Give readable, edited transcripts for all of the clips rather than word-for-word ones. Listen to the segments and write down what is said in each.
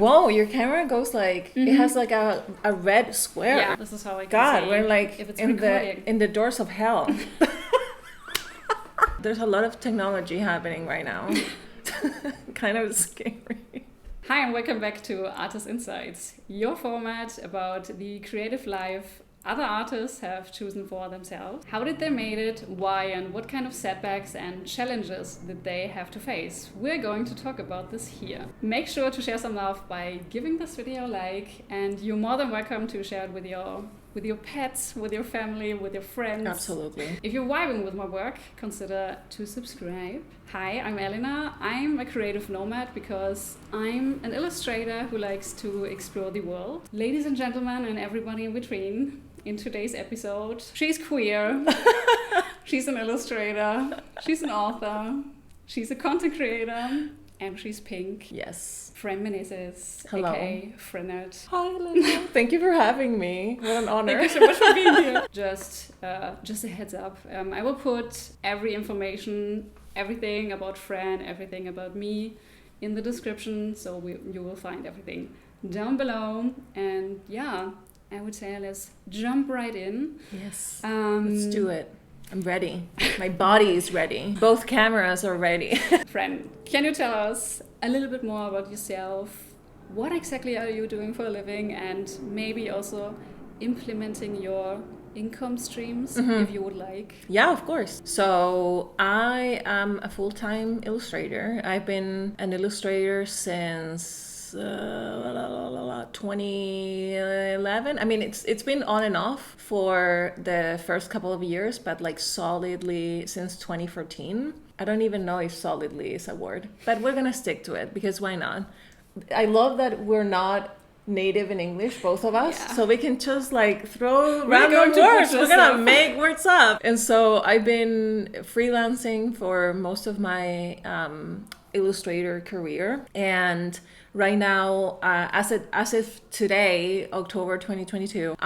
Whoa, your camera goes like, it has like a red square. Yeah, this is how I can God, see we're like if it's in the doors of hell. There's a lot of technology happening right now. Kind of scary. Hi and welcome back to Artist Insights, your format about the creative life other artists have chosen for themselves. How did they made it, why, and what kind of setbacks and challenges did they have to face? We're going to talk about this here. Make sure to share some love by giving this video a like, and you're more than welcome to share it with your pets, with your family, with your friends. Absolutely. If you're vibing with my work, consider to subscribe. Hi, I'm Elena. I'm a creative nomad because I'm an illustrator who likes to explore the world. Ladies and gentlemen and everybody in between, in today's episode, she's queer, she's an illustrator, she's an author, she's a content creator, and she's pink. Yes. 𝗦𝗨𝗣𝗣𝗢𝗥𝗧, Hello. aka frannerd. Hi, Elena. Thank you for having me. What an honor. Thank you so much for being here. Just a heads up. I will put every information, everything about Fran, everything about me in the description, so you will find everything down below. And yeah, I would say let's jump right in. Yes. Let's do it. I'm ready. My body is ready. Both cameras are ready. Fran, can you tell us a little bit more about yourself? What exactly are you doing for a living, and maybe also implementing your income streams if you would like? Yeah, of course. So I am a full-time illustrator. I've been an illustrator since 2011. I mean, it's been on and off for the first couple of years, but like solidly since 2014. I don't even know if solidly is a word, but we're gonna stick to it because why not? I love that we're not native in English, both of us, so we can just like throw random words. We're gonna make words up. And so I've been freelancing for most of my illustrator career, and right now, as of today, October 2022,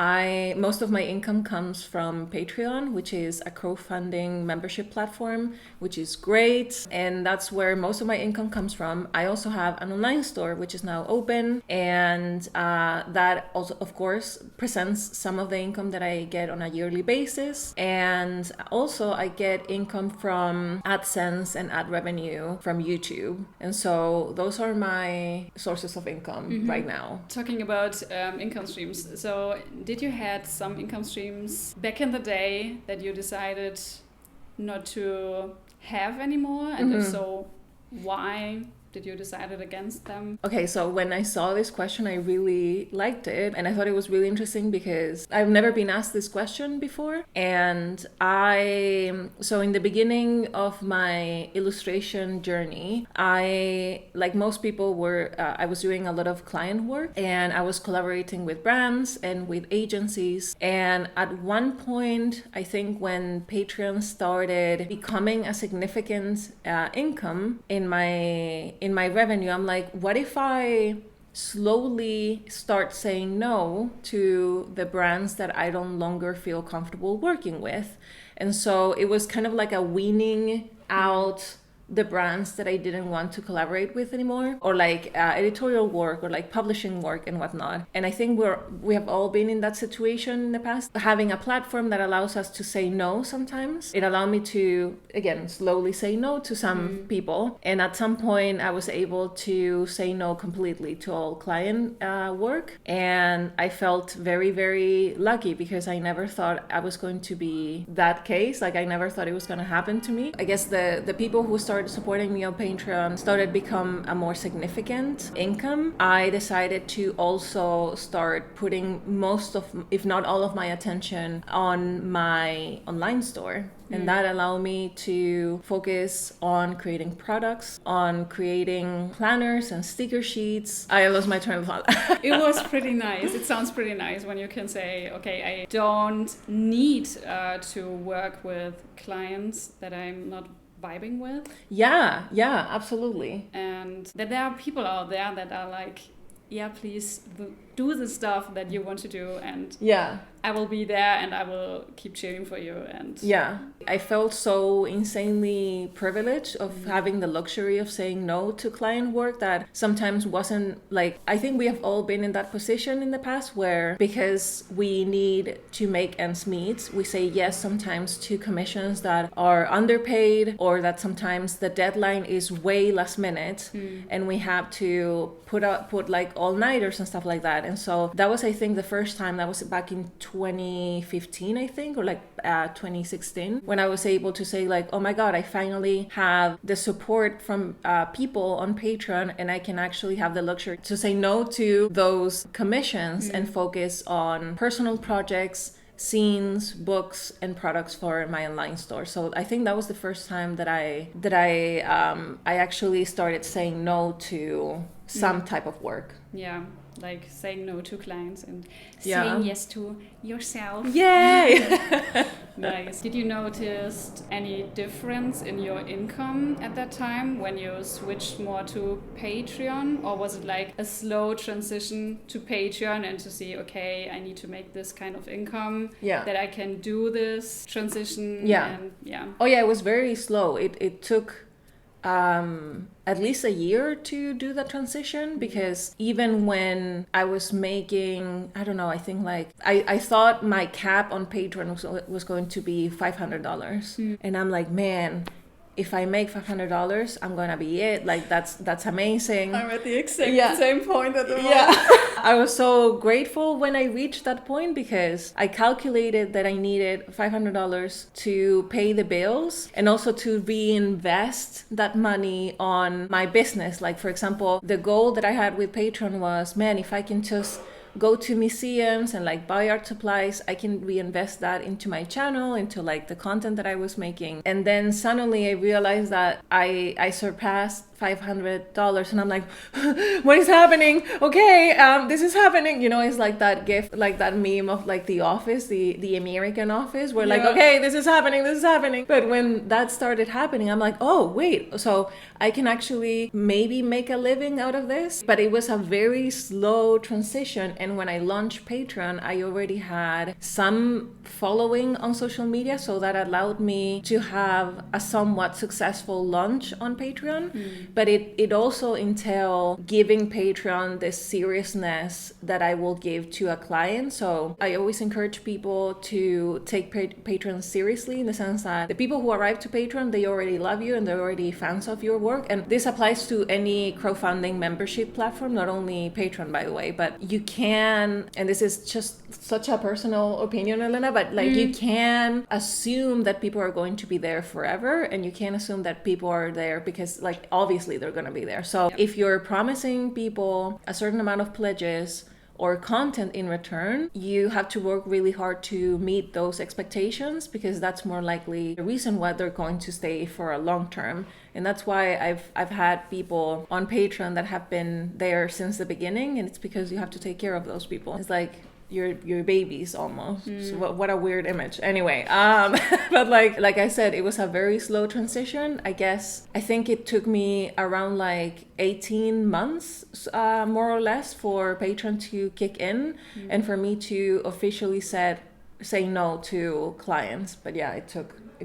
most of my income comes from Patreon, which is a crowdfunding membership platform, which is great, and that's where most of my income comes from. I also have an online store, which is now open, and that also, of course, presents some of the income that I get on a yearly basis, and also I get income from AdSense and ad revenue from YouTube, and so those are my sources of income right now. Talking about income streams, so did you had some income streams back in the day that you decided not to have anymore, and if so, why did you decide against them? Okay, so when I saw this question, I really liked it, and I thought it was really interesting because I've never been asked this question before. And so in the beginning of my illustration journey, like most people I was doing a lot of client work, and I was collaborating with brands and with agencies. And at one point, I think when Patreon started becoming a significant income in my revenue, I'm like, what if I slowly start saying no to the brands that I don't longer feel comfortable working with? And so it was kind of like a weaning out the brands that I didn't want to collaborate with anymore, or like editorial work or like publishing work and whatnot. And I think we have all been in that situation in the past. Having a platform that allows us to say no sometimes, it allowed me to, again, slowly say no to some people. And at some point I was able to say no completely to all client work. And I felt very, very lucky because I never thought I was going to be that case. Like I never thought it was going to happen to me. I guess the people who started supporting me on Patreon started become a more significant income. I decided to also start putting most of, if not all of my attention on my online store. And that allowed me to focus on creating products, on creating planners and sticker sheets. I lost my train of thought. It was pretty nice. It sounds pretty nice when you can say, okay, I don't need to work with clients that I'm not vibing with. Yeah, absolutely. And that there are people out there that are like, yeah, please, do the stuff that you want to do, and yeah. I will be there and I will keep cheering for you. And yeah, I felt so insanely privileged of having the luxury of saying no to client work that sometimes wasn't like, I think we have all been in that position in the past where because we need to make ends meet, we say yes sometimes to commissions that are underpaid, or that sometimes the deadline is way last minute and we have to put like all-nighters and stuff like that. And so that was, I think, the first time, that was back in 2015, I think, or like 2016, when I was able to say like, oh my God, I finally have the support from people on Patreon, and I can actually have the luxury to say no to those commissions and focus on personal projects, scenes, books, and products for my online store. So I think that was the first time that I actually started saying no to some type of work. Yeah, like saying no to clients and saying yes to yourself. Yay! Nice. Did you notice any difference in your income at that time when you switched more to Patreon? Or was it like a slow transition to Patreon and to see, okay, I need to make this kind of income, that I can do this transition? And, Oh yeah, it was very slow. It took at least a year to do the transition, because even when I was making, I don't know, I think like I thought my cap on Patreon was going to be $500, and I'm like, man, if I make $500, I'm gonna be it. Like that's amazing. I'm at the exact same point at the moment. I was so grateful when I reached that point, because I calculated that I needed $500 to pay the bills and also to reinvest that money on my business. Like, for example, the goal that I had with Patreon was, man, if I can just go to museums and like buy art supplies, I can reinvest that into my channel, into like the content that I was making. And then suddenly I realized that I surpassed $500, and I'm like, what is happening? Okay, this is happening. You know, it's like that GIF, like that meme of like The Office, the American Office, where like, okay, this is happening. But when that started happening, I'm like, oh wait, so I can actually maybe make a living out of this. But it was a very slow transition. And when I launched Patreon, I already had some following on social media, so that allowed me to have a somewhat successful launch on Patreon. But it also entailed giving Patreon the seriousness that I will give to a client. So I always encourage people to take Patreon seriously, in the sense that the people who arrive to Patreon, they already love you and they're already fans of your work. And this applies to any crowdfunding membership platform, not only Patreon, by the way. But you can, and this is just such a personal opinion, Elena, but like you can assume that people are going to be there forever, and you can't assume that people are there because like obviously they're going to be there. So if you're promising people a certain amount of pledges or content in return, you have to work really hard to meet those expectations, because that's more likely the reason why they're going to stay for a long term. And that's why I've had people on Patreon that have been there since the beginning, and it's because you have to take care of those people. It's like your babies almost. So what a weird image. Anyway, but like I said, it was a very slow transition. I think it took me around like 18 months, more or less, for Patreon to kick in and for me to officially say no to clients. But yeah, it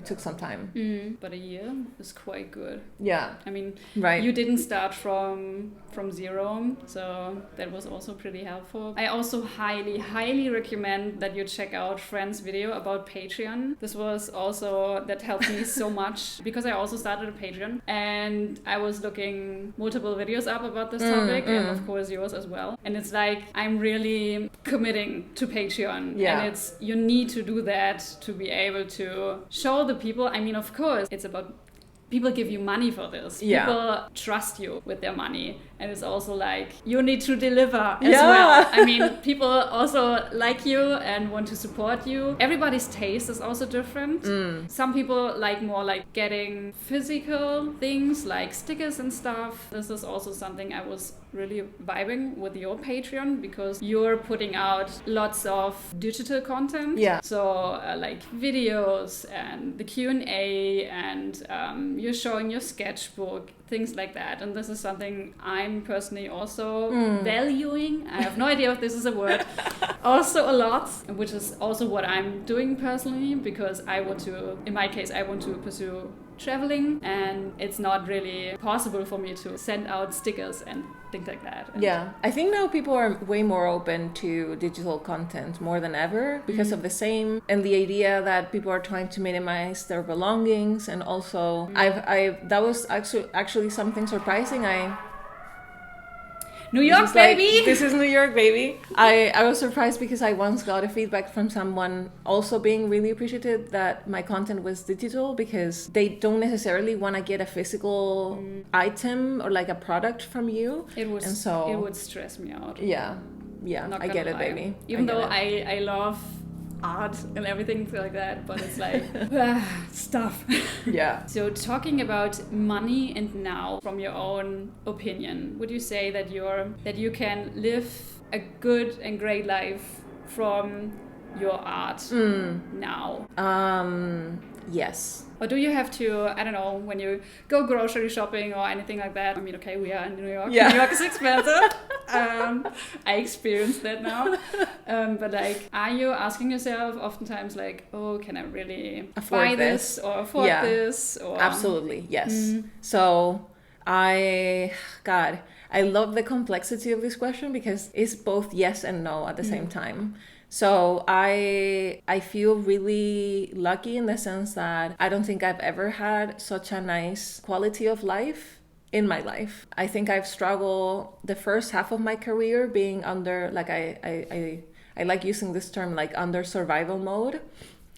took some time. But a year is quite good. Yeah. I mean, right. You didn't start from zero, so that was also pretty helpful. I also highly recommend that you check out Fran's video about Patreon. This was also, that helped me so much, because I also started a Patreon and I was looking multiple videos up about this topic, and of course yours as well. And it's like, I'm really committing to Patreon. Yeah. And you need to do that to be able to show the people. I mean, of course, it's about people give you money for this. Yeah. People trust you with their money. And it's also like, you need to deliver as well. I mean, people also like you and want to support you. Everybody's taste is also different. Some people like more like getting physical things like stickers and stuff. This is also something I was really vibing with your Patreon, because you're putting out lots of digital content. Yeah. So like videos and the Q&A, and you're showing your sketchbook, things like that. And this is something I'm personally also valuing studying. I have no idea if this is a word. Also a lot, which is also what I'm doing personally, because I want to, in my case, I want to pursue traveling, and it's not really possible for me to send out stickers and things like that. And yeah, I think now people are way more open to digital content more than ever because of the same, and the idea that people are trying to minimize their belongings. And also that was actually something surprising. New York, baby! This is New York, baby. I was surprised because I once got a feedback from someone also being really appreciative that my content was digital, because they don't necessarily want to get a physical item or like a product from you. It would stress me out. Yeah, I get it, baby. Even though I love art and everything like that, but it's like stuff. Yeah. So talking about money and now, from your own opinion, would you say that you can live a good and great life from your art now? Yes. Or do you have to, I don't know, when you go grocery shopping or anything like that? I mean, okay, we are in New York. Yeah. New York is expensive. I experienced that now. But like, are you asking yourself oftentimes like, oh, can I really buy this or afford this? Or absolutely, yes. So I love the complexity of this question, because it's both yes and no at the same time. So I feel really lucky in the sense that I don't think I've ever had such a nice quality of life in my life. I think I've struggled the first half of my career being under, like I like using this term, like under survival mode,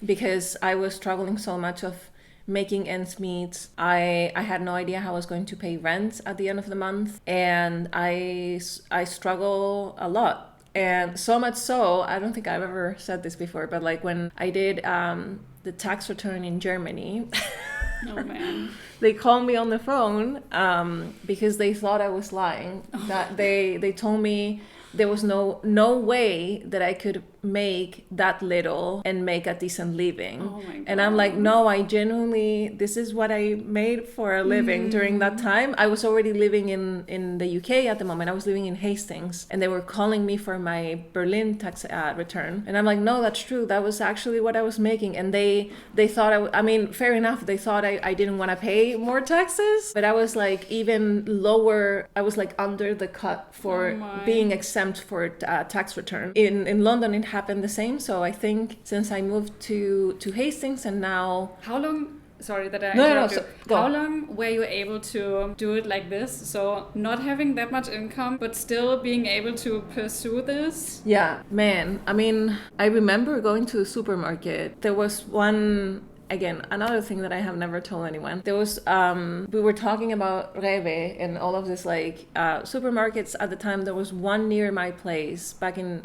because I was struggling so much of making ends meet. I had no idea how I was going to pay rent at the end of the month, and I struggle a lot. And so much so, I don't think I've ever said this before, but like when I did the tax return in Germany, oh man, they called me on the phone because they thought I was lying. That they told me there was no way that I could make that little and make a decent living. Oh my God. And I'm like, no, I genuinely, this is what I made for a living during that time. I was already living in the UK at the moment. I was living in Hastings, and they were calling me for my Berlin tax return. And I'm like, no, that's true. That was actually what I was making. And they thought, I mean, fair enough. They thought I didn't want to pay more taxes, but I was like even lower. I was like under the cut for being exempt for tax return. In London, it happened the same. So I think since I moved to Hastings, and now... How long... Sorry that I interrupt you. How long were you able to do it like this? So not having that much income, but still being able to pursue this? Yeah, man. I mean, I remember going to the supermarket. There was one... Again, another thing that I have never told anyone. There was, we were talking about 𝗦𝗡𝗣𝗣𝗢𝗡 and all of this like supermarkets at the time. There was one near my place back in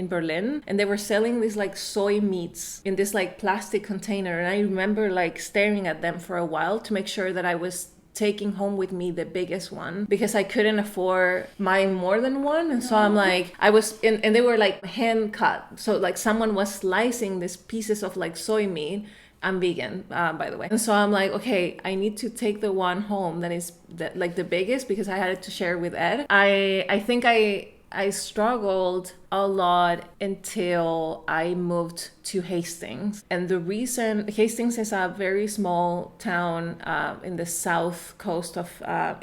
Berlin, and they were selling these like soy meats in this like plastic container. And I remember like staring at them for a while to make sure that I was taking home with me the biggest one, because I couldn't afford buying more than one. And so I'm like, and they were like hand cut. So like someone was slicing these pieces of like soy meat. I'm vegan, by the way. And so I'm like, okay, I need to take the one home that is like the biggest, because I had it to share with Ed. I think I struggled a lot until I moved to Hastings. And the reason, Hastings is a very small town in the south coast of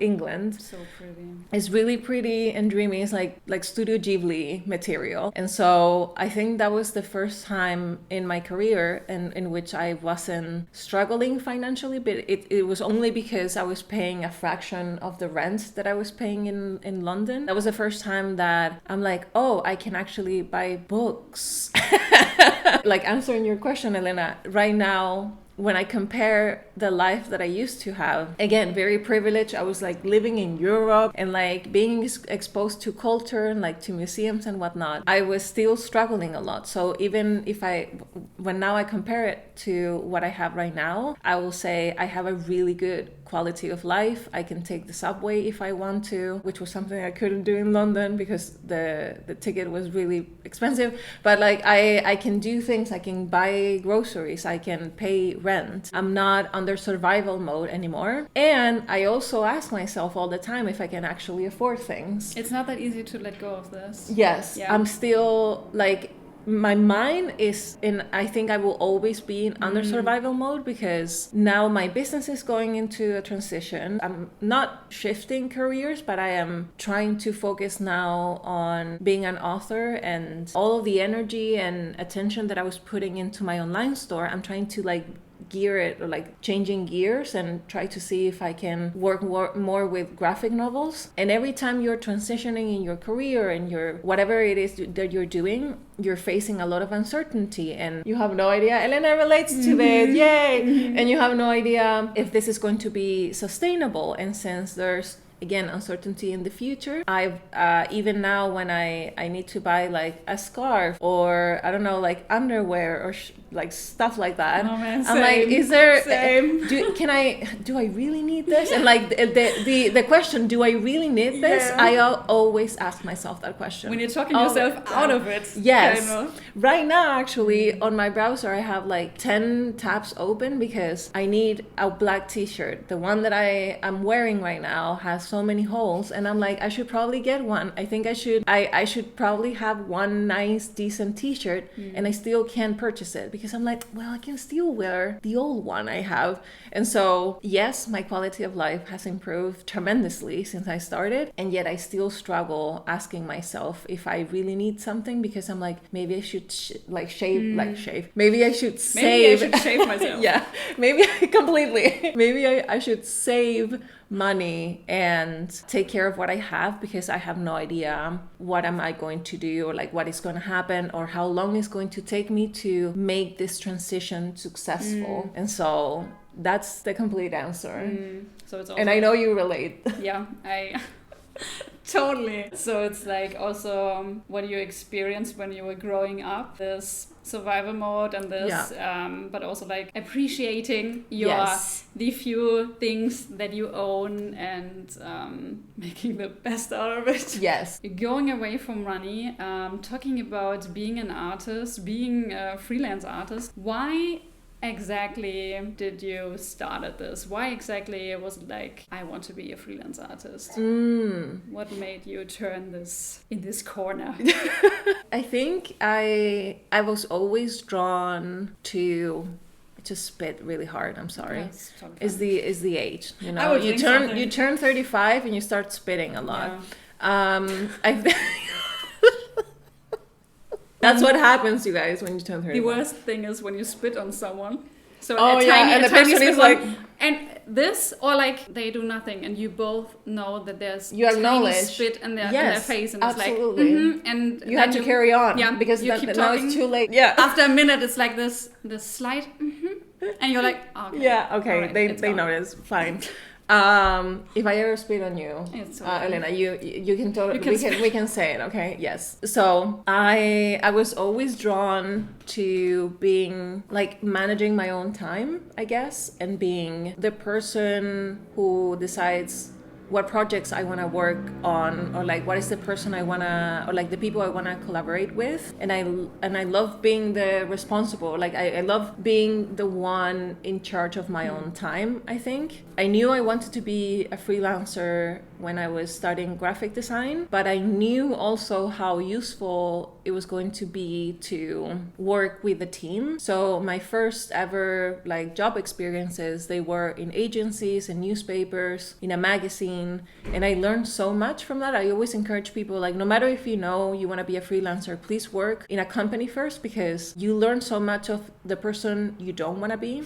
England. So pretty. It's really pretty and dreamy. It's like Studio Ghibli material. And so I think that was the first time in my career in which I wasn't struggling financially, but it was only because I was paying a fraction of the rent that I was paying in London. That was the first time that I'm like, oh, I can actually buy books. Like answering your question, Elena, right now, when I compare the life that I used to have, again, very privileged. I was like living in Europe and like being exposed to culture and like to museums and whatnot. I was still struggling a lot. So even if when now I compare it to what I have right now, I will say I have a really good quality of life. I can take the subway if I want to, which was something I couldn't do in London because the ticket was really expensive. But like I can do things, I can buy groceries, I can pay rent. I'm not under survival mode anymore. And I also ask myself all the time if I can actually afford things. It's not that easy to let go of this. Yes, yeah. I'm still like, my mind is in, I think I will always be in under survival mode because now my business is going into a transition. I'm not shifting careers, but I am trying to focus now on being an author, and all of the energy and attention that I was putting into my online store, I'm trying to like gear it, or like changing gears, and try to see if I can work more with graphic novels. And every time you're transitioning in your career and your whatever it is that you're doing, you're facing a lot of uncertainty, and you have no idea. Elena relates to this, yay! And you have no idea if this is going to be sustainable. And since there's again uncertainty in the future, I've even now when I need to buy like a scarf or I don't know, like underwear or like stuff like that, oh, man, I'm like, is there same. do I really need this? And like the question, do I really need this? Yeah. I always ask myself that question when you're talking yourself out of it. Yes, kind of. Right now actually on my browser I have like 10 tabs open because I need a black t-shirt. The one that I'm wearing right now has so many holes, and I'm like, I should probably get one. I think I should probably have one nice decent t-shirt, and I still can't purchase it because I'm like, well, I can still wear the old one I have. And so yes, my quality of life has improved tremendously since I started, and yet I still struggle asking myself if I really need something, because I'm like, maybe I should shave. Maybe I should save. Maybe I should shave myself. Yeah, maybe completely. Maybe I should save money and take care of what I have, because I have no idea what am I going to do, or like what is going to happen, or how long it's going to take me to make this transition successful. And so that's the complete answer. So it's also, and I know you relate. Yeah, I totally. So it's like also what you experienced when you were growing up, this survival mode and this, but also like appreciating the few things that you own and making the best out of it. Yes. Going away from money, talking about being an artist, being a freelance artist. Why exactly did you start at this? Why exactly was it like, I want to be a freelance artist? What made you turn this in this corner? I think I was always drawn to just spit really hard. I'm sorry. Is the age, you know? You turn 35 and you start spitting a lot. Yeah. That's what happens, you guys, when you turn 35. The worst thing is when you spit on someone. So and the person is like, and this, or like they do nothing, and you both know that there's you acknowledge spit in their face, and absolutely. It's like, and you have to carry on, because you keep now talking. it's too late. Yeah. After a minute, it's like this slight, and you're like, okay. Yeah, okay, right, they notice, fine. If I ever spit on you, Elena, you can totally, we can say it, okay? Yes. So I was always drawn to being like managing my own time, I guess, and being the person who decides what projects I want to work on, or like what is the person I want to, or like the people I want to collaborate with. And I love being the responsible, like I love being the one in charge of my own time, I think. I knew I wanted to be a freelancer when I was studying graphic design, but I knew also how useful it was going to be to work with a team. So my first ever like job experiences, they were in agencies and newspapers, in a magazine, and I learned so much from that. I always encourage people, like, no matter if you know you want to be a freelancer, please work in a company first, because you learn so much of the person you don't want to be.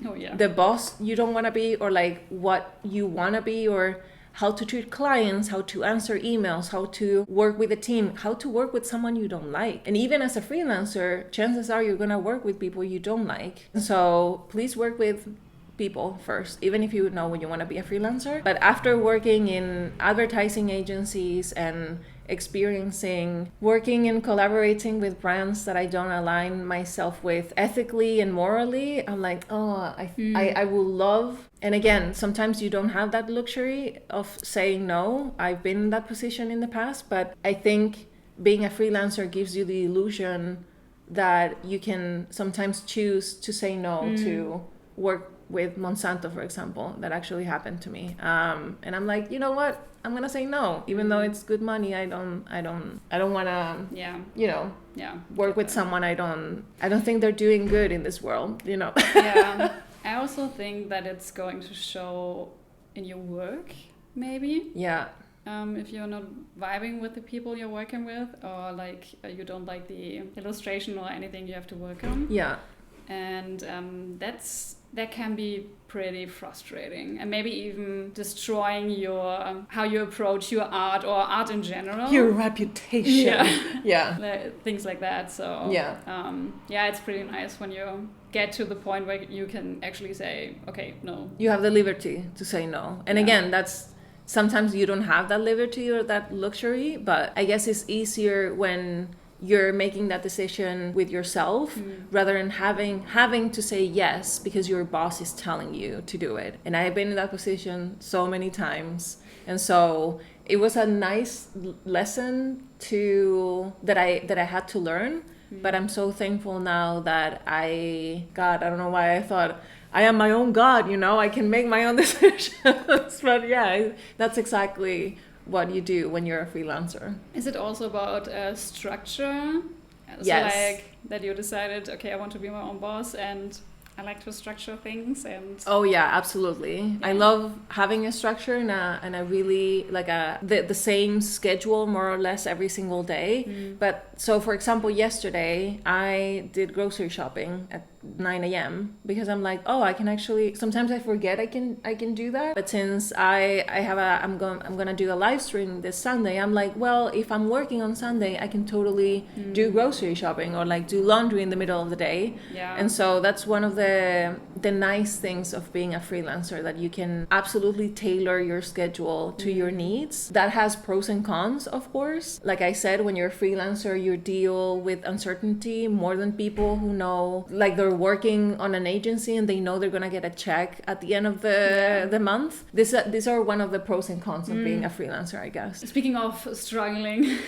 Oh yeah. The boss you don't want to be, or like what you want to be, or how to treat clients, how to answer emails, how to work with a team, how to work with someone you don't like. And even as a freelancer, chances are you're going to work with people you don't like. So please work with people first, even if you know you want to be a freelancer. But after working in advertising agencies and experiencing working and collaborating with brands that I don't align myself with ethically and morally, I'm like, oh, I will love. And again, sometimes you don't have that luxury of saying no. I've been in that position in the past, but I think being a freelancer gives you the illusion that you can sometimes choose to say no to work with Monsanto, for example. That actually happened to me. And I'm like, you know what? I'm gonna say no, even though it's good money. I don't wanna, work with someone I don't think they're doing good in this world, Yeah. I also think that it's going to show in your work, maybe. Yeah. If you're not vibing with the people you're working with, or like you don't like the illustration or anything you have to work on. Yeah. And that can be pretty frustrating, and maybe even destroying your how you approach your art or art in general. Your reputation. Yeah. Things like that. So yeah, it's pretty nice when you get to the point where you can actually say, okay, no. You have the liberty to say no. And again, that's sometimes you don't have that liberty or that luxury, but I guess it's easier when you're making that decision with yourself rather than having to say yes because your boss is telling you to do it. And I've been in that position so many times. And so it was a nice lesson that I had to learn. But I'm so thankful now that I don't know why I thought I am my own God, I can make my own decisions. But yeah, that's exactly what you do when you're a freelancer. Is it also about structure? Yes. So like that you decided, okay, I want to be my own boss and I like to structure things and... Oh yeah, absolutely. Yeah. I love having a structure and I really like the same schedule more or less every single day. But so for example, yesterday I did grocery shopping at 9 a.m. because I'm like, oh, I can actually, sometimes I forget I can do that. But since I'm gonna do a live stream this Sunday, I'm like, well, if I'm working on Sunday, I can totally do grocery shopping or like do laundry in the middle of the day. Yeah. And so that's one of the nice things of being a freelancer, that you can absolutely tailor your schedule to your needs. That has pros and cons, of course. Like I said, when you're a freelancer, you deal with uncertainty more than people who know, like they're working on an agency and they know they're gonna get a check at the end of the month. These are one of the pros and cons of being a freelancer, I guess. Speaking of struggling,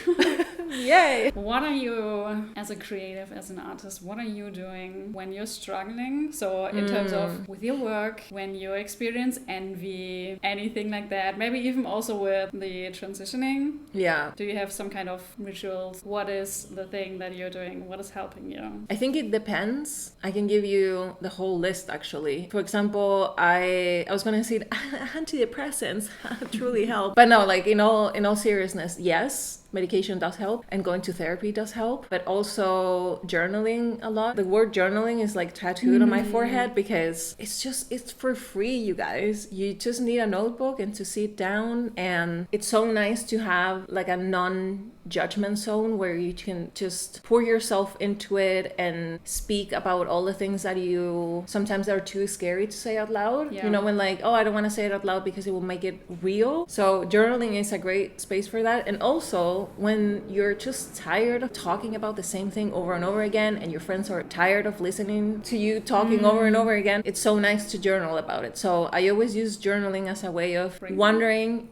yay! What are you, as a creative, as an artist, what are you doing when you're struggling? So in terms of with your work, when you experience envy, anything like that, maybe even also with the transitioning. Yeah. Do you have some kind of rituals? What is the thing that you're doing? What is helping you? I think it depends. I can give you the whole list, actually. For example, I was going to say antidepressants truly help. But no, like in all seriousness, yes, medication does help and going to therapy does help, but also journaling a lot. The word journaling is like tattooed on my forehead because it's for free, you guys. You just need a notebook and to sit down, and it's so nice to have like a non-judgment zone where you can just pour yourself into it and speak about all the things that you sometimes are too scary to say out loud. Yeah. You know, when like, oh, I don't want to say it out loud because it will make it real. So journaling is a great space for that. And also when you're just tired of talking about the same thing over and over again and your friends are tired of listening to you talking over and over again, it's so nice to journal about it. So I always use journaling as a way of wondering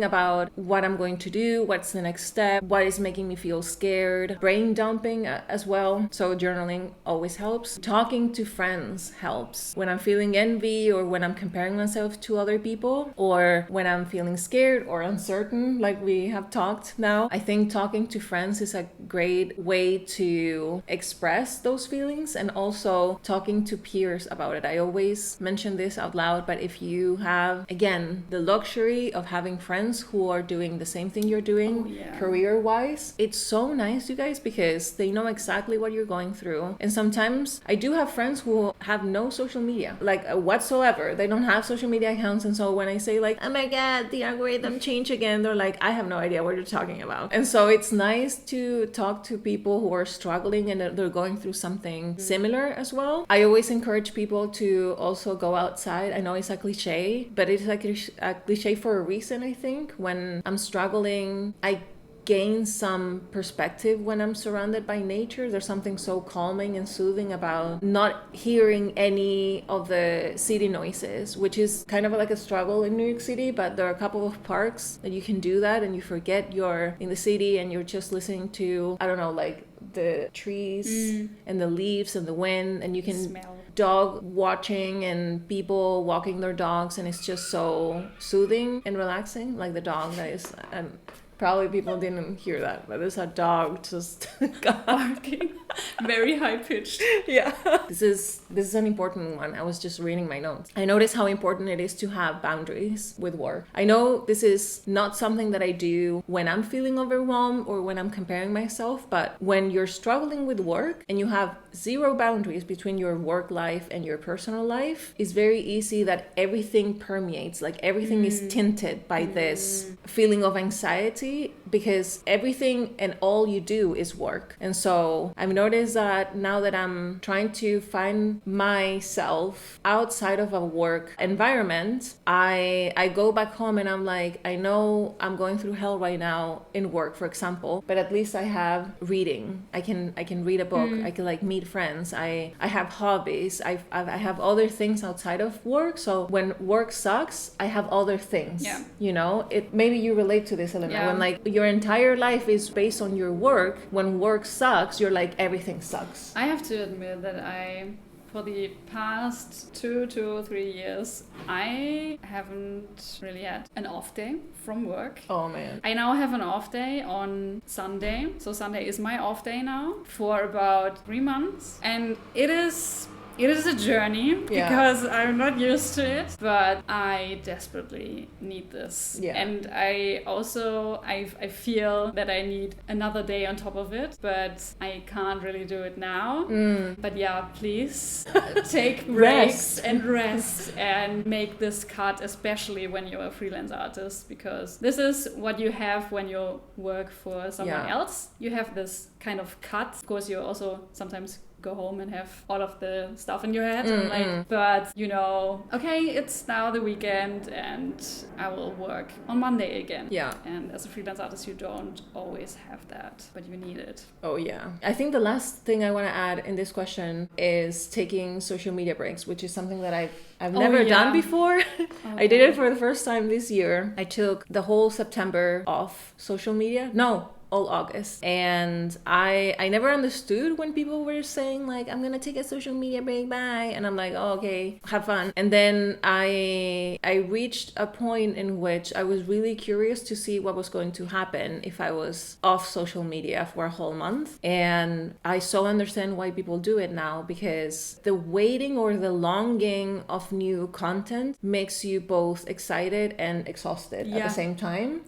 about what I'm going to do, what's the next step, what is making me feel scared, brain dumping as well. So journaling always helps. Talking to friends helps. When I'm feeling envy or when I'm comparing myself to other people or when I'm feeling scared or uncertain, like we have talked now, I think talking to friends is a great way to express those feelings, and also talking to peers about it. I always mention this out loud, but if you have, again, the luxury of having friends who are doing the same thing you're doing career-wise, it's so nice, you guys, because they know exactly what you're going through. And sometimes I do have friends who have no social media, like whatsoever. They don't have social media accounts, and so when I say like, oh my god, the algorithm changed again, they're like, I have no idea what you're talking about. And so it's nice to talk to people who are struggling and they're going through something similar as well. I always encourage people to also go outside. I know it's a cliche, but it's like a cliche for a reason, I think. When I'm struggling, I gain some perspective when I'm surrounded by nature. There's something so calming and soothing about not hearing any of the city noises, which is kind of like a struggle in New York City, but there are a couple of parks that you can do that and you forget you're in the city and you're just listening to, I don't know, like the trees and the leaves and the wind, and you can smell dog watching and people walking their dogs, and it's just so soothing and relaxing. Like the dog that is, probably people didn't hear that, but there's a dog just barking, very high pitched. Yeah. This is an important one. I was just reading my notes. I noticed how important it is to have boundaries with work. I know this is not something that I do when I'm feeling overwhelmed or when I'm comparing myself, but when you're struggling with work and you have zero boundaries between your work life and your personal life, it's very easy that everything permeates, like everything is tinted by this feeling of anxiety, because everything and all you do is work. And so I've noticed that now that I'm trying to find myself outside of a work environment, I go back home and I'm like, I know I'm going through hell right now in work, for example, but at least I have reading. I can read a book. I can like meet friends. I have hobbies. I have other things outside of work. So when work sucks, I have other things. Yeah. You know, maybe you relate to this, Elena. Yeah. When like your entire life is based on your work, when work sucks, you're like, everything sucks. I have to admit that for the past 2 to 3 years, I haven't really had an off day from work. Oh man. I now have an off day on Sunday. So Sunday is my off day now for about 3 months. And it is a journey because I'm not used to it, but I desperately need this. Yeah. And I feel that I need another day on top of it, but I can't really do it now. But yeah, please take breaks and rest and make this cut, especially when you're a freelance artist, because this is what you have when you work for someone else. You have this kind of cut. Of course, you also sometimes go home and have all of the stuff in your head but you know, okay, it's now the weekend and I will work on Monday again. And as a freelance artist, you don't always have that, but you need it. Oh yeah. I think the last thing I want to add in this question is taking social media breaks, which is something that I've never done before. I did it for the first time this year. I took the whole September off social media. No, all August. And I never understood when people were saying like, I'm gonna take a social media break, bye. And I'm like, oh, okay, have fun. And then I reached a point in which I was really curious to see what was going to happen if I was off social media for a whole month. And I so understand why people do it now, because the waiting or the longing of new content makes you both excited and exhausted at the same time.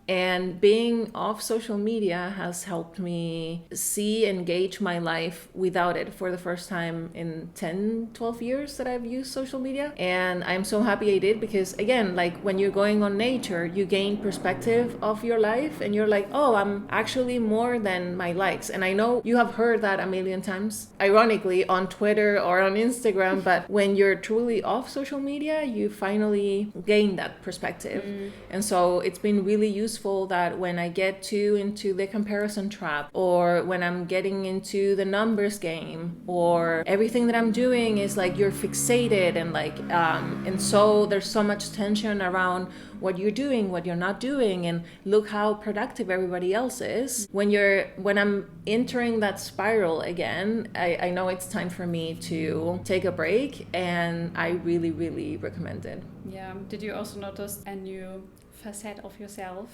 And being off social media has helped me see and gauge my life without it for the first time in 10-12 years that I've used social media. And I'm so happy I did, because again, like when you're going on nature, you gain perspective of your life and you're like, oh, I'm actually more than my likes. And I know you have heard that a million times, ironically, on Twitter or on Instagram, but when you're truly off social media, you finally gain that perspective. And so it's been really useful that when I get into the comparison trap, or when I'm getting into the numbers game, or everything that I'm doing is like you're fixated and like and so there's so much tension around what you're doing, what you're not doing, and look how productive everybody else is. When I'm entering that spiral again, I know it's time for me to take a break, and I really, really recommend it. Yeah. Did you also notice a new facet of yourself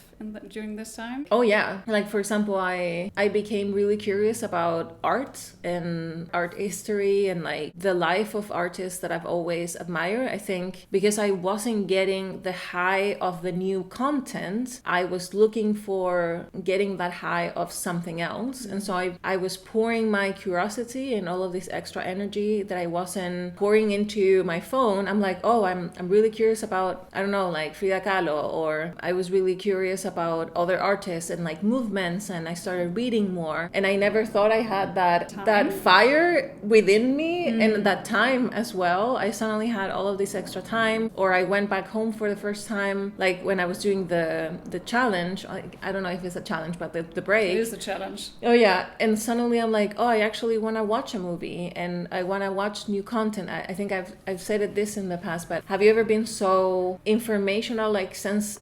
during this time? Oh yeah, like for example, I became really curious about art and art history and like the life of artists that I've always admired. I think because I wasn't getting the high of the new content, I was looking for getting that high of something else. And so I was pouring my curiosity and all of this extra energy that I wasn't pouring into my phone. I'm like, oh, I'm really curious about, I don't know, like Frida Kahlo or or I was really curious about other artists and like movements, and I started reading more. And I never thought I had that fire within me and that time as well. I suddenly had all of this extra time, or I went back home for the first time, like when I was doing the challenge. I don't know if it's a challenge, but the break. It is a challenge. Oh yeah, and suddenly I'm like, oh, I actually want to watch a movie and I want to watch new content. I think I've said this in the past, but have you ever been so informational, like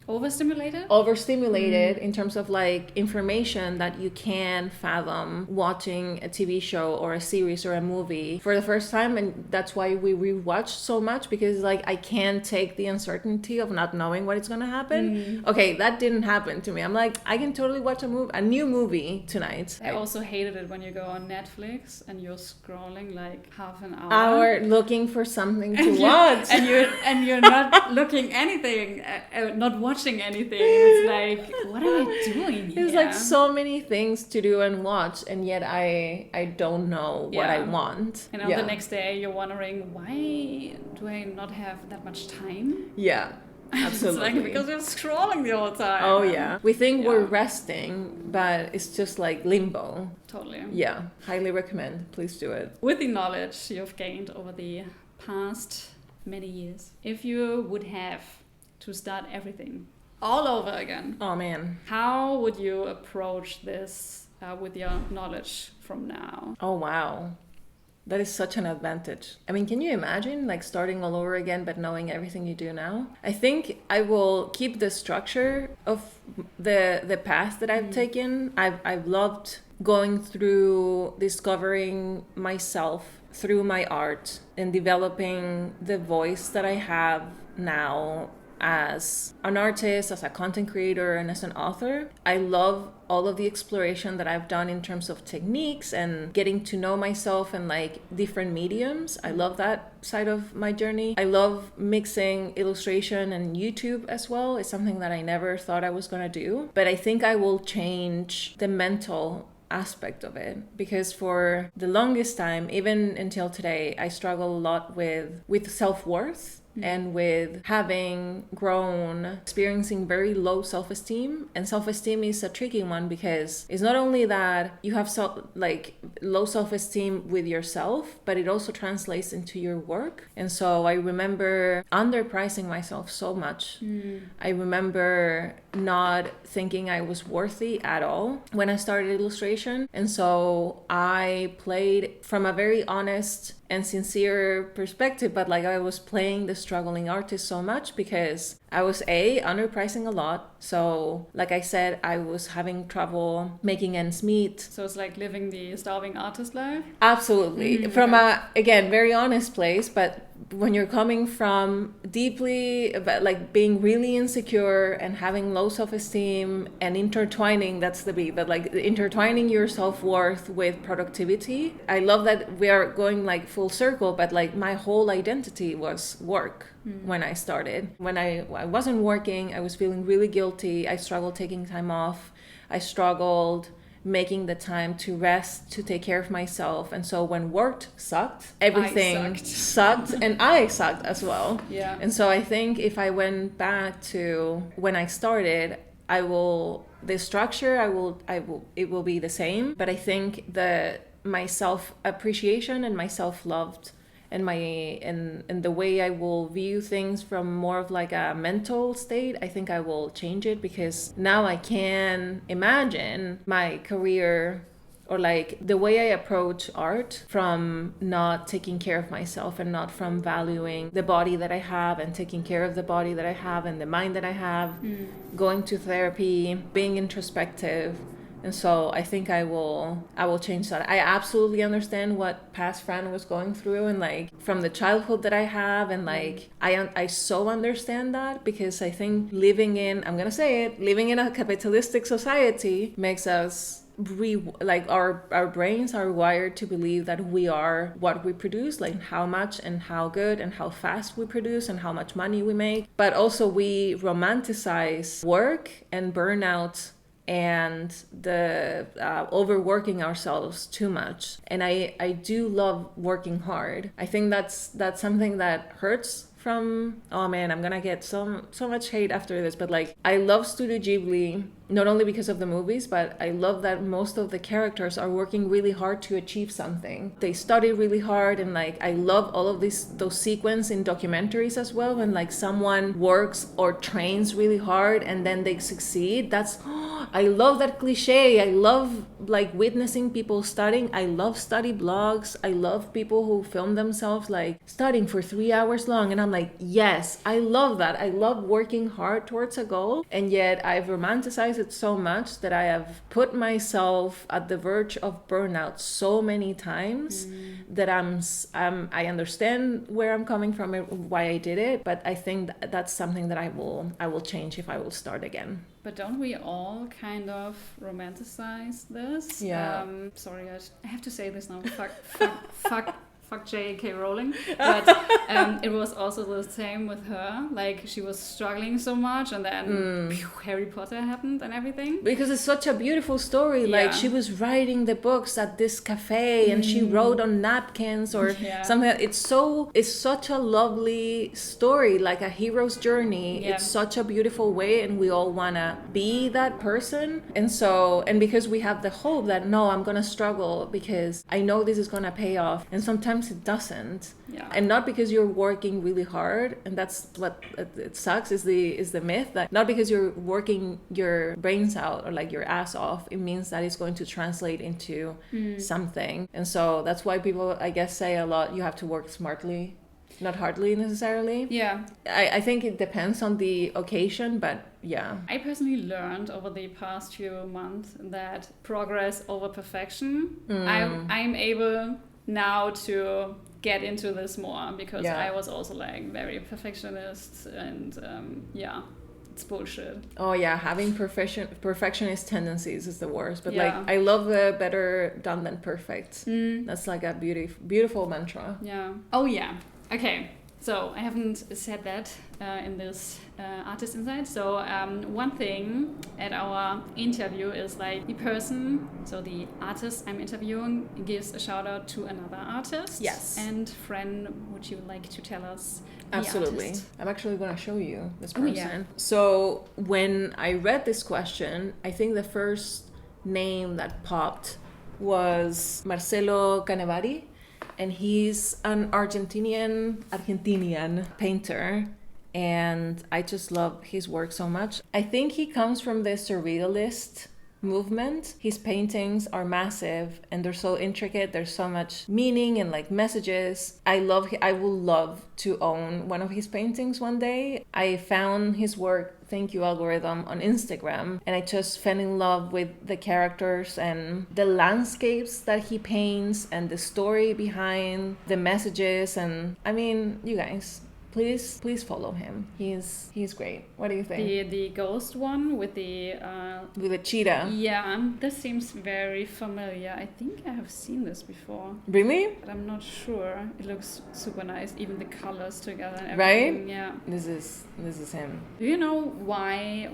overstimulated in terms of like information that you can fathom watching a TV show or a series or a movie for the first time? And that's why we rewatch so much, because like I can't take the uncertainty of not knowing what is going to happen. Okay, that didn't happen to me. I'm like, I can totally watch a new movie tonight. I also hated it when you go on Netflix and you're scrolling like half an hour looking for something to watch, and you're not looking anything, not watching anything. It's like, what am I doing here? There's like so many things to do and watch, and yet I don't know what I want. And on the next day you're wondering, why do I not have that much time? Yeah. Absolutely. It's like because you're scrolling the whole time. Oh yeah. We think we're resting, but it's just like limbo. Totally. Yeah. Highly recommend. Please do it. With the knowledge you've gained over the past many years, if you would have to start everything all over again, oh man, how would you approach this with your knowledge from now? Oh wow. That is such an advantage. I mean, can you imagine like starting all over again, but knowing everything you do now? I think I will keep the structure of the path that I've taken. I've loved going through discovering myself through my art and developing the voice that I have now as an artist, as a content creator, and as an author. I love all of the exploration that I've done in terms of techniques and getting to know myself and like different mediums. I love that side of my journey. I love mixing illustration and YouTube as well. It's something that I never thought I was gonna do, but I think I will change the mental aspect of it, because for the longest time, even until today, I struggle a lot with self-worth and with having grown, experiencing very low self-esteem. And self-esteem is a tricky one, because it's not only that you have low self-esteem with yourself, but it also translates into your work. And so I remember underpricing myself so much. I remember not thinking I was worthy at all when I started illustration. And so I played from a very honest and sincere perspective, but like I was playing the struggling artist so much because I was underpricing a lot. So like I said, I was having trouble making ends meet. So it's like living the starving artist life? Absolutely. From a, again, very honest place, but when you're coming from deeply, like being really insecure and having low self-esteem and intertwining, that's the beat, but like intertwining your self-worth with productivity. I love that we are going like full circle, but like my whole identity was work. When I started. When I wasn't working, I was feeling really guilty. I struggled taking time off. I struggled making the time to rest, to take care of myself. And so when work sucked, everything sucked and I sucked as well. Yeah. And so I think if I went back to when I started, the structure, it will be the same. But I think my self-appreciation and my self-love and the way I will view things from more of like a mental state, I think I will change it, because now I can imagine my career or like the way I approach art from not taking care of myself and not from valuing the body that I have and taking care of the body that I have and the mind that I have, going to therapy, being introspective. And so I think I will change that. I absolutely understand what past Fran was going through, and like from the childhood that I have, and like I so understand that, because I think living in a capitalistic society makes us our brains are wired to believe that we are what we produce, like how much and how good and how fast we produce and how much money we make. But also we romanticize work and burnout and the overworking ourselves too much. And I do love working hard. I think that's something that hurts from, oh man, I'm gonna get so much hate after this, but like, I love Studio Ghibli, not only because of the movies, but I love that most of the characters are working really hard to achieve something. They study really hard, and like, I love all of those sequences in documentaries as well, when like someone works or trains really hard and then they succeed. That's, I love that cliche. I love like witnessing people studying. I love study blogs. I love people who film themselves like studying for 3 hours long, and I'm like, yes, I love that. I love working hard towards a goal, and yet I've romanticized it so much that I have put myself at the verge of burnout so many times that I understand where I'm coming from and why I did it, but I think that's something that I will change if I will start again. But don't we all kind of romanticize this? Yeah. Sorry, I have to say this now. Fuck J.K. Rowling. But it was also the same with her. Like, she was struggling so much, and then Harry Potter happened and everything. Because it's such a beautiful story. Yeah. Like, she was writing the books at this cafe, and she wrote on napkins or something. It's such a lovely story, like a hero's journey. Yeah. It's such a beautiful way, and we all wanna be that person. And because we have the hope that, no, I'm gonna struggle because I know this is gonna pay off. And sometimes it doesn't. Yeah. And not because you're working really hard, and that's what it sucks, is the myth that not because you're working your brains out or like your ass off, it means that it's going to translate into something. And so that's why people, I guess, say a lot, you have to work smartly, not hardly necessarily. Yeah. I think it depends on the occasion, but yeah. I personally learned over the past few months that progress over perfection. I'm able now to get into this more, because I was also like very perfectionist, and it's bullshit. Oh yeah, having perfectionist tendencies is the worst, but like, I love the better done than perfect. That's like a beautiful mantra. Yeah. Oh yeah. Okay, so I haven't said that in this Artist Insight. So one thing at our interview is like the person, so the artist I'm interviewing, gives a shout out to another artist. Yes. And Fran, would you like to tell us the Absolutely. artist? I'm actually going to show you this person. Yeah. So when I read this question, I think the first name that popped was Marcelo Canevari. And he's an Argentinian painter, and I just love his work so much. I think he comes from the surrealist movement. His paintings are massive and they're so intricate. There's so much meaning and like messages. I will love to own one of his paintings one day. I found his work, Thank You Algorithm, on Instagram, and I just fell in love with the characters and the landscapes that he paints and the story behind the messages. And I mean, you guys, please follow him. He's great. What do you think? The ghost one with the cheetah. Yeah, this seems very familiar. I think I have seen this before. Really? But I'm not sure. It looks super nice, even the colors together and everything. Right? Yeah. This is him. Do you know why?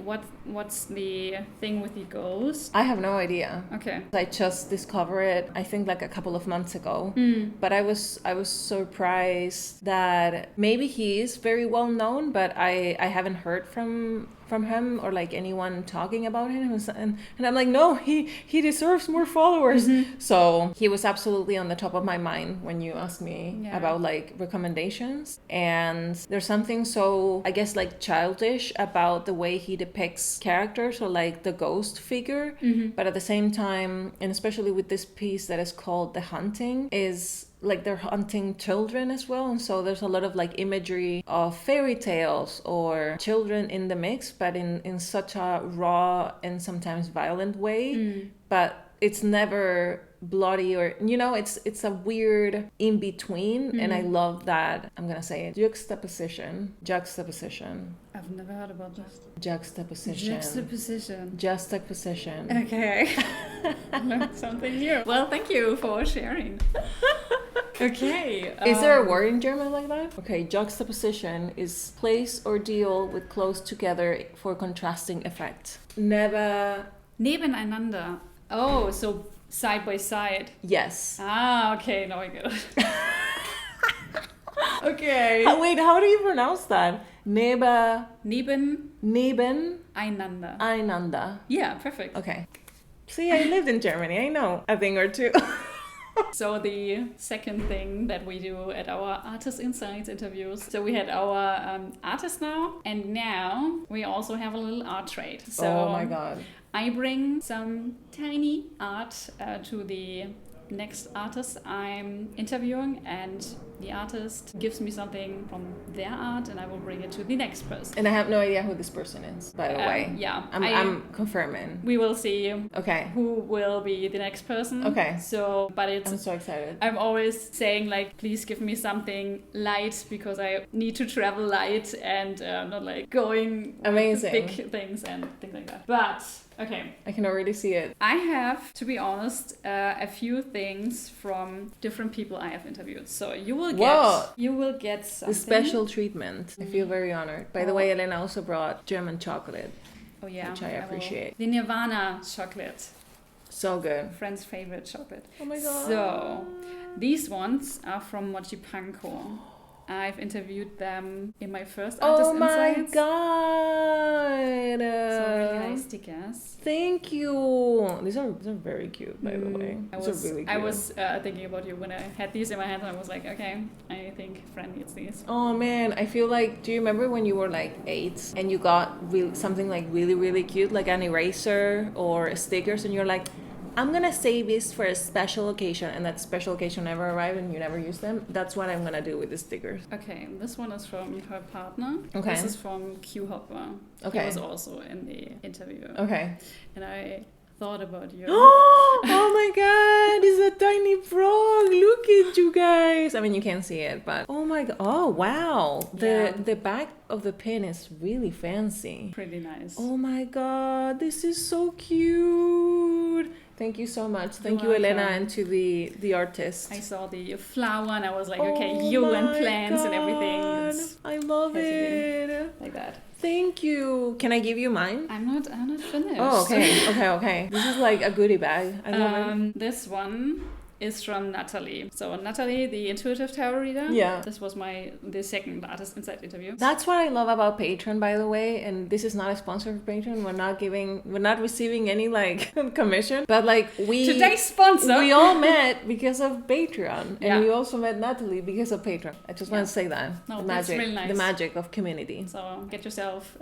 What's the thing with the ghost? I have no idea. Okay. I just discovered it, I think, like a couple of months ago. But I was surprised that maybe he is very well known, but I haven't heard from him or like anyone talking about him, and I'm like, no, he deserves more followers. So he was absolutely on the top of my mind when you asked me about like recommendations. And there's something so, I guess, like childish about the way he depicts characters, or like the ghost figure, but at the same time, and especially with this piece that is called The Hunting, is like they're hunting children as well, and so there's a lot of like imagery of fairy tales or children in the mix, but in such a raw and sometimes violent way. But it's never bloody, or it's a weird in between. And I love that, I'm gonna say it, juxtaposition. I've never heard about this. Juxtaposition. Okay. I learned something new. Well, thank you for sharing. Okay. Is there a word in German like that? Okay, juxtaposition is place or deal with close together for contrasting effect. Nebeneinander. Oh, so side by side. Yes. Ah, okay, now I get it. Okay. Wait, how do you pronounce that? Nebeneinander. Yeah, perfect. Okay. See, I lived in Germany. I know a thing or two. So the second thing that we do at our Artist Insights interviews, so we had our artist now, and now we also have a little art trade. So oh my god. I bring some tiny art to the next artist I'm interviewing, and the artist gives me something from their art, and I will bring it to the next person. And I have no idea who this person is, by the way. Yeah. I'm confirming. We will see okay. who will be the next person. Okay. So, but I'm so excited. I'm always saying, like, please give me something light, because I need to travel light and not like going amazing big things and things like that. But okay. I can already see it. I have, to be honest, a few things from different people I have interviewed. So you will get something. The special treatment. I feel very honored. By the way, Elena also brought German chocolate. Oh yeah. Which I appreciate. The Nirvana chocolate. So good. Friend's favorite chocolate. Oh my god. So these ones are from 𝗦𝗨𝗣𝗡𝗘𝗟. I've interviewed them in my first Artist Insights. Oh my god! So really nice stickers. Thank you. These are very cute, by the way. These are really cute. I was thinking about you when I had these in my hand, and I was like, okay, I think Fran needs these. Oh man, I feel like, do you remember when you were like 8 and you got something like really cute, like an eraser or stickers, and you're like, I'm gonna save this for a special occasion, and that special occasion never arrived and you never use them? That's what I'm gonna do with the stickers. Okay, this one is from her partner. Okay. This is from 𝗬𝗨𝗣𝗣𝗡𝗟. Okay. He was also in the interview. Okay. And I thought about you. Oh my god, it's a tiny frog. Look at you guys. I mean, you can't see it, but oh my god. Oh wow. The back of the pin is really fancy. Pretty nice. Oh my god, this is so cute. Thank you so much. Thank you, Elena, and to the artist. I saw the flower and I was like, okay, you and plants and everything. I love it. Like that. Thank you. Can I give you mine? I'm not finished. Oh, okay. This is like a goodie bag. I love it. This one is from 𝗦𝗨𝗣𝗧. So 𝗦𝗨𝗍, the intuitive tarot reader. Yeah. This was the second Artist Insight interview. That's what I love about Patreon, by the way. And this is not a sponsor for Patreon. We're not receiving any like commission. But like today's sponsor. We all met because of Patreon, and we also met 𝗦𝗨𝗍 because of Patreon. I just want to say that. No, that's really nice. The magic of community. So get yourself,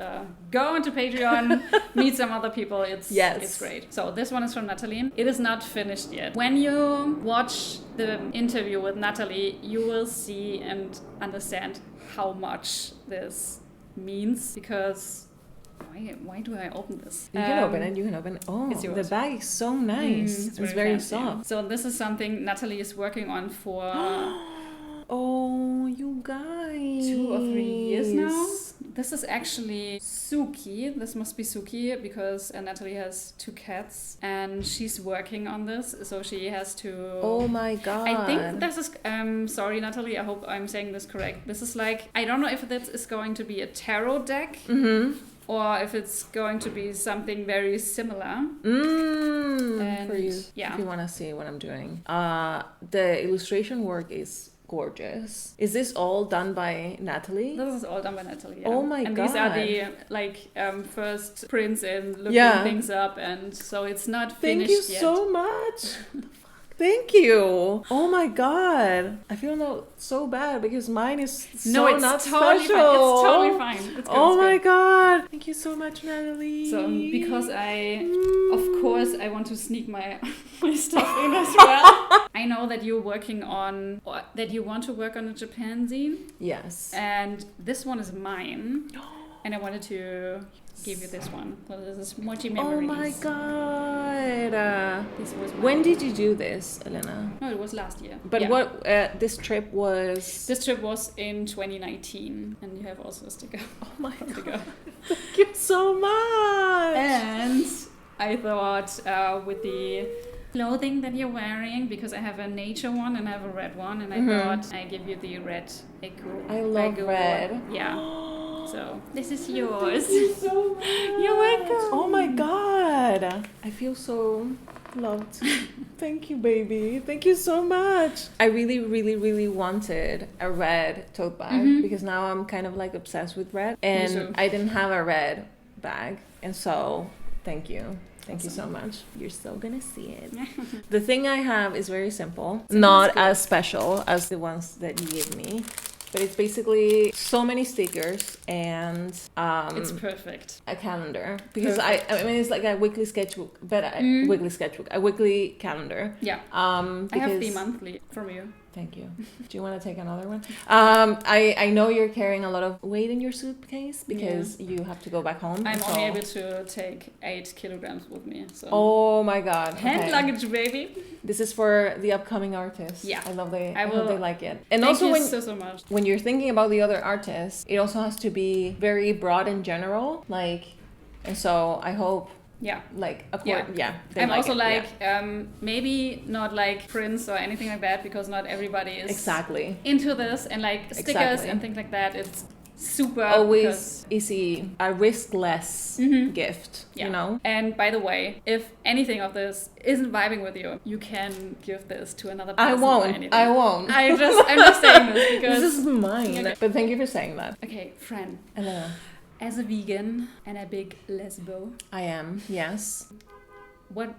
go onto Patreon, meet some other people. It's great. So this one is from 𝗦𝗨𝗍. It is not finished yet. When you watch the interview with 𝗦𝗨𝗍, you will see and understand how much this means, because why do I open this? You can open it. Oh, it's yours. The bag is so nice. It's very soft. So this is something 𝗦𝗨𝗍 is working on for oh, you guys, 2 or 3 years now. This is actually Suki. This must be Suki, because 𝗦𝗨𝗍 has 2 cats and she's working on this, so she has to... Oh my god. I think this is... sorry, 𝗦𝗨𝗍, I hope I'm saying this correct. This is like... I don't know if this is going to be a tarot deck. Or if it's going to be something very similar. And for you, yeah. If you want to see what I'm doing. The illustration work is gorgeous. Is this all done by 𝗦𝗨𝗍? This is all done by 𝗦𝗨𝗍, yeah. Oh my god. And these are the first prints in looking things up, and so it's not finished yet. Thank you so much. Thank you. Oh my god. I feel so bad because mine is not totally special. Fine. It's totally fine. It's good, oh my god. Thank you so much, 𝗦𝗨𝗍. So because of course I want to sneak my stuff in as well. I know that you're working on, or that you want to work on a Japan zine. Yes. And this one is mine. And I wanted to give you this one. So this is 𝗦𝗨𝗍 Memories. Oh my god. This was when did you do this, Elena? No, it was last year. But what this trip was? This trip was in 2019, and you have also a sticker. Oh my god. Thank you so much. And I thought with the clothing that you're wearing, because I have a nature one and I have a red one, and I thought I'd give you the red 𝗥𝗧. I love red. Yeah. So this is yours. Thank you so much. You're welcome. Oh my god. I feel so Loved. Thank you, baby. Thank you so much. I really, really, really wanted a red tote bag because now I'm kind of like obsessed with red. And I didn't have a red bag. And so, thank you. Thank you so much. You're still gonna see it. The thing I have is very simple. Not as special as the ones that you gave me. But it's basically so many stickers and it's perfect. A calendar because I mean it's like a weekly sketchbook, but a weekly calendar. Yeah. I have the monthly from you. Thank you. Do you want to take another one? I know you're carrying a lot of weight in your suitcase because you have to go back home. I'm only able to take 8 kilograms with me. So. Oh my God. Hand luggage, baby. This is for the upcoming artists. Yeah. I hope they like it. And Thank also you so much. When you're thinking about the other artists, it also has to be very broad and general. And so I hope. Yeah. Of course, I'm like also it, maybe not like prints or anything like that because not everybody is exactly into this and like stickers and things like that. It's super always easy, a riskless gift, you know. And by the way, if anything of this isn't vibing with you, you can give this to another person. I won't. I'm just saying this because this is mine. Okay. But thank you for saying that. Okay, Fran. Elena. As a vegan and a big lesbo. I am, yes. What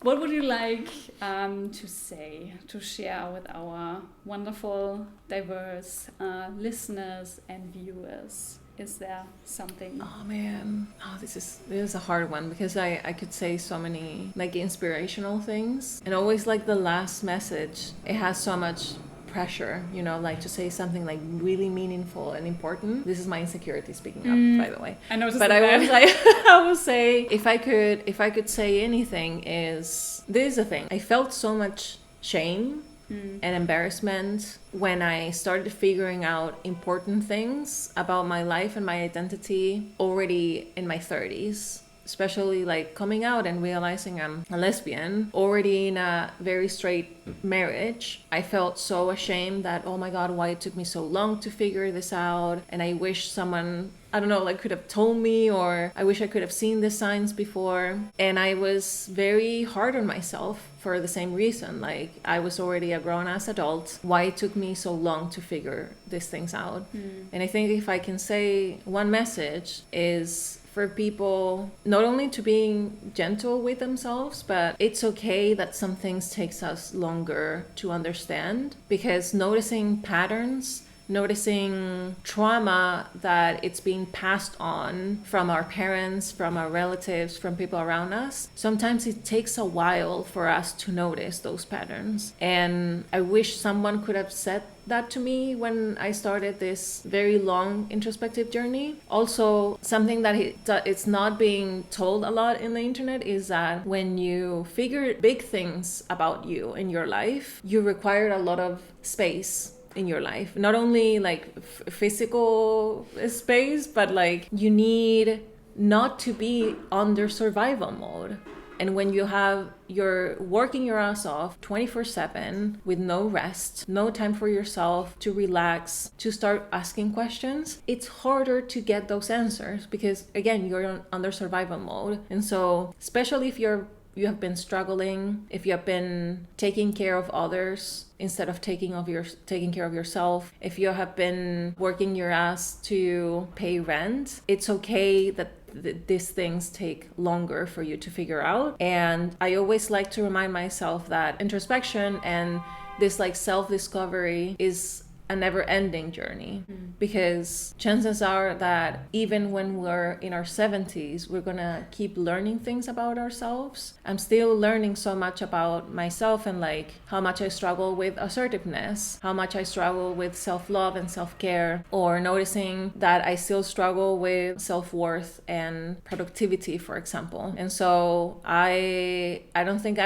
would you like to share with our wonderful, diverse listeners and viewers? Is there something? Oh man, this is a hard one because I could say so many like inspirational things, and always like the last message, it has so much pressure, you know, like to say something like really meaningful and important. This is my insecurity speaking up, by the way. I noticed but that. I will say if I could say anything is this is the thing. I felt so much shame and embarrassment when I started figuring out important things about my life and my identity already in my 30s. Especially like coming out and realizing I'm a lesbian, already in a very straight marriage. I felt so ashamed that, oh my God, why it took me so long to figure this out. And I wish someone, I don't know, like could have told me, or I wish I could have seen the signs before. And I was very hard on myself for the same reason. Like I was already a grown-ass adult. Why it took me so long to figure these things out. And I think if I can say one message is for people not only to being gentle with themselves, but it's okay that some things takes us longer to understand, because noticing patterns, noticing trauma that it's being passed on from our parents, from our relatives, from people around us, sometimes it takes a while for us to notice those patterns. And I wish someone could have said that to me when I started this very long introspective journey. Also, something that it's not being told a lot in the internet is that when you figure big things about you in your life, you require a lot of space in your life. Not only like physical space, but like you need not to be under survival mode. And when you're working your ass off 24/7 with no rest, no time for yourself to relax, to start asking questions, it's harder to get those answers because again, you're under survival mode. And so, especially if you have been struggling, if you have been taking care of others instead of taking care of yourself, if you have been working your ass to pay rent, it's okay that these things take longer for you to figure out. And I always like to remind myself that introspection and this like self-discovery is a never-ending journey, because chances are that even when we're in our 70s, we're gonna keep learning things about ourselves. I'm still learning so much about myself and like how much I struggle with assertiveness, how much I struggle with self-love and self-care, or noticing that I still struggle with self-worth and productivity, for example. And so I don't think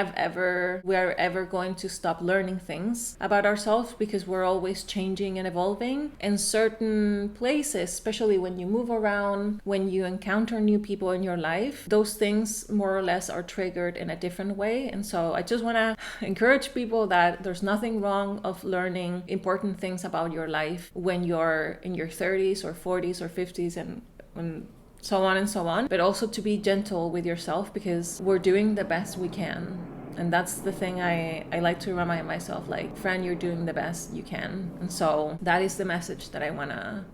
we're ever going to stop learning things about ourselves, because we're always changing and evolving. In certain places, especially when you move around, when you encounter new people in your life, those things more or less are triggered in a different way. And so I just want to encourage people that there's nothing wrong of learning important things about your life when you're in your 30s or 40s or 50s and so on and so on. But also to be gentle with yourself, because we're doing the best we can. And that's the thing I like to remind myself, like, Fran, you're doing the best you can. And so that is the message that I wanna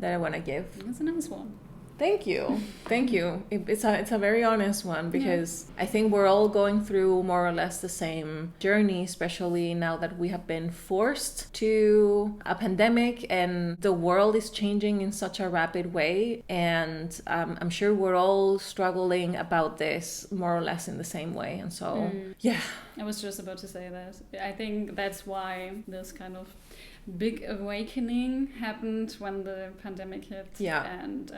give. That's a nice one. Thank you. Thank you. It's a very honest one, because I think we're all going through more or less the same journey, especially now that we have been forced to a pandemic and the world is changing in such a rapid way. And I'm sure we're all struggling about this more or less in the same way. And so, yeah. I was just about to say that. I think that's why this kind of big awakening happened when the pandemic hit. Yeah. And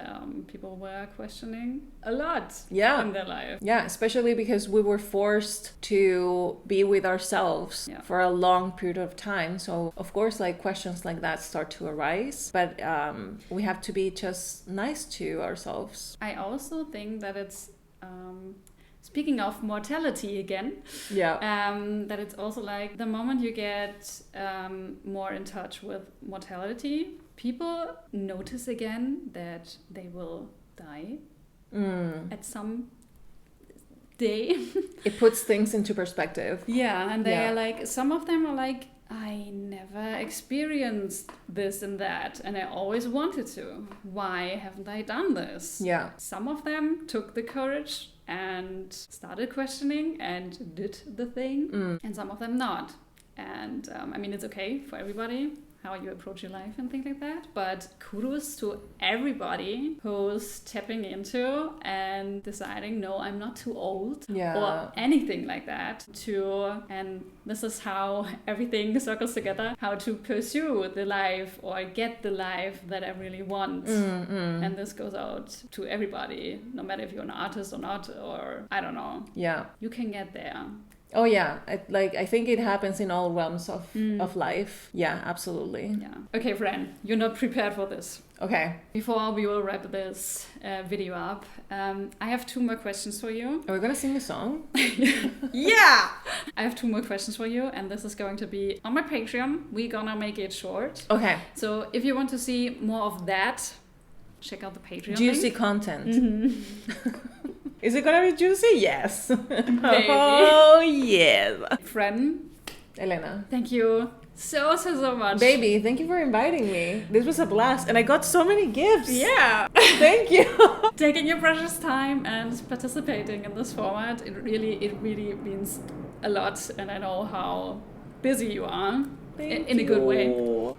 people were questioning a lot in their life. Yeah, especially because we were forced to be with ourselves for a long period of time. So of course, like, questions like that start to arise, but we have to be just nice to ourselves. I also think that it's speaking of mortality again, that it's also like the moment you get more in touch with mortality, people notice again that they will die at some day. It puts things into perspective. Yeah, and they are like, some of them are like, I never experienced this and that, and I always wanted to. Why haven't I done this? Yeah. Some of them took the courage and started questioning and did the thing, and some of them not. And I mean, it's okay for everybody how you approach your life and things like that, but kudos to everybody who's tapping into and deciding, no, I'm not too old or anything like that, and this is how everything circles together, how to pursue the life or get the life that I really want. And this goes out to everybody, no matter if you're an artist or not, or I don't know. Yeah. You can get there. Oh yeah, I think it happens in all realms of life. Yeah, absolutely. Yeah. Okay, Fran, you're not prepared for this. Okay. Before we will wrap this video up, I have 2 more questions for you. Are we gonna sing a song? Yeah! I have 2 more questions for you, and this is going to be on my Patreon. We're gonna make it short. Okay. So if you want to see more of that, check out the Patreon Juicy link. content. Is it gonna be juicy? Yes. Maybe. Oh, yes. Fran. Elena. Thank you so much. Baby, thank you for inviting me. This was a blast, and I got so many gifts. Yeah. Thank you. Taking your precious time and participating in this format, it really means a lot, and I know how busy you are in a good way.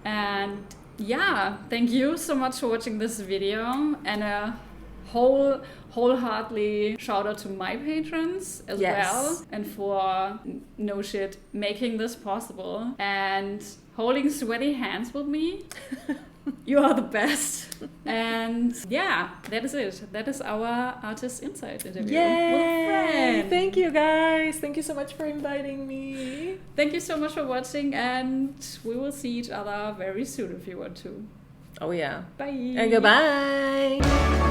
And yeah, thank you so much for watching this video, and a wholeheartedly shout out to my patrons as well, and for no shit making this possible and holding sweaty hands with me. You are the best. And yeah, that is it. That is our Artist Insight interview with a friend. Thank you guys. Thank you so much for inviting me. Thank you so much for watching, and we will see each other very soon if you want to. Oh yeah. Bye. And goodbye.